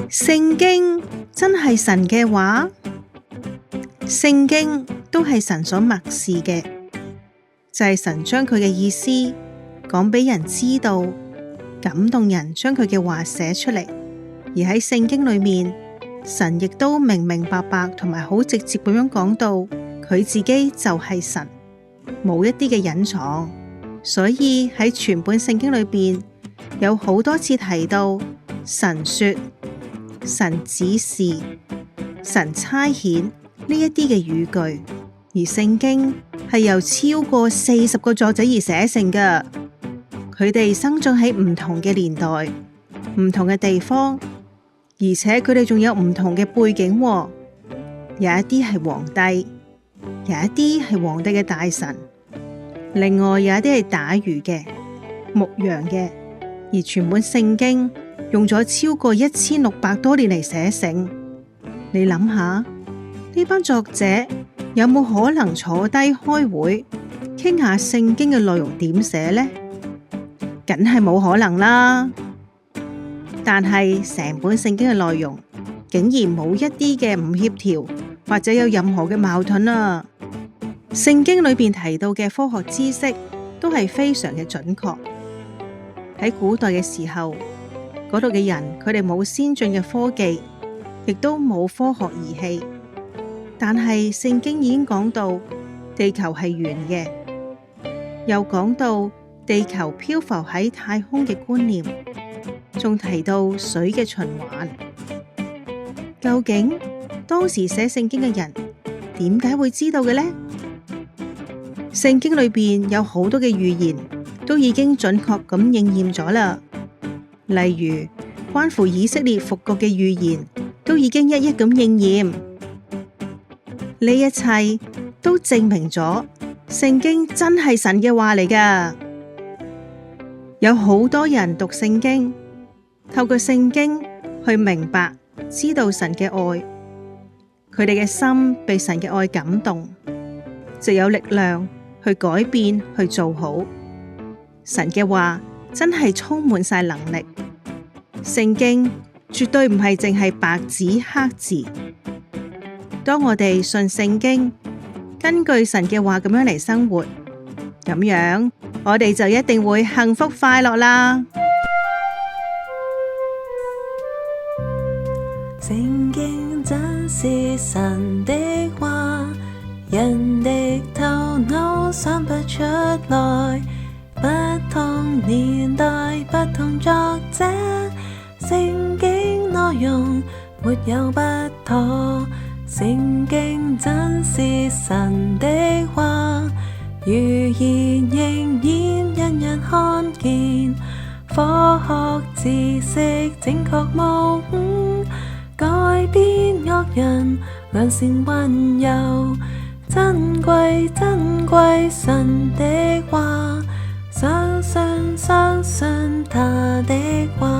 聖經真係神嘅話，聖經都係神所默示嘅，就係神將佢嘅意思講俾人知道，感動人將佢嘅話寫出嚟。而喺聖經裏面，神亦都明明白白同埋好直接咁樣講到，佢自己就係神，冇一啲嘅隱藏。所以喺全本聖經裏邊有好多次提到神說、神指示、神差遣呢一啲嘅語句，而聖經係由超過40個作者而寫成㗎。佢哋生長喺唔同嘅年代、唔同嘅地方，而且佢哋仲有唔同嘅背景喎。有一啲係皇帝，有一啲係皇帝嘅大臣，另外有一啲係打魚嘅、牧羊嘅。而全本聖經用咗超過1600多年嚟寫成。你諗下，呢班作者有冇可能坐低開會傾下聖經嘅內容點寫呢？梗係冇可能啦。但係成本聖經嘅內容竟然冇一啲嘅唔協調，或者有任何嘅矛盾啊！聖經裏邊提到嘅科學知識都係非常嘅準確。喺古代嘅時候，嗰度嘅人佢哋冇先進嘅科技，亦都冇科學儀器，但係聖經已經講到地球係圓嘅，又講到地球漂浮喺太空嘅觀念，仲提到水嘅循環。究竟當時寫聖經嘅人點解會知道嘅呢？聖經裏邊有好多嘅預言都已經準確咁應驗咗啦，例如關乎以色列復國嘅預言都已經一一咁應驗。呢一切都證明咗聖經真係神嘅話嚟㗎。有好多人讀聖經，透過聖經去明白、知道神嘅愛，佢哋嘅心被神嘅愛感動，就有力量去改變、去做好。神嘅話真係充滿晒能力，聖經絕對唔係淨係白紙黑字。當我哋信聖經，根據神嘅話咁樣嚟生活，咁樣我哋就一定會幸福快樂啦。聖經真是神的話，人的頭腦想不出來。不同年代，不同作者，聖經內容沒有不妥。聖經真是神的話，預言仍然人人看見。科學知識正確無誤，改變惡人良善溫柔。珍貴珍貴神的話，相信他的話。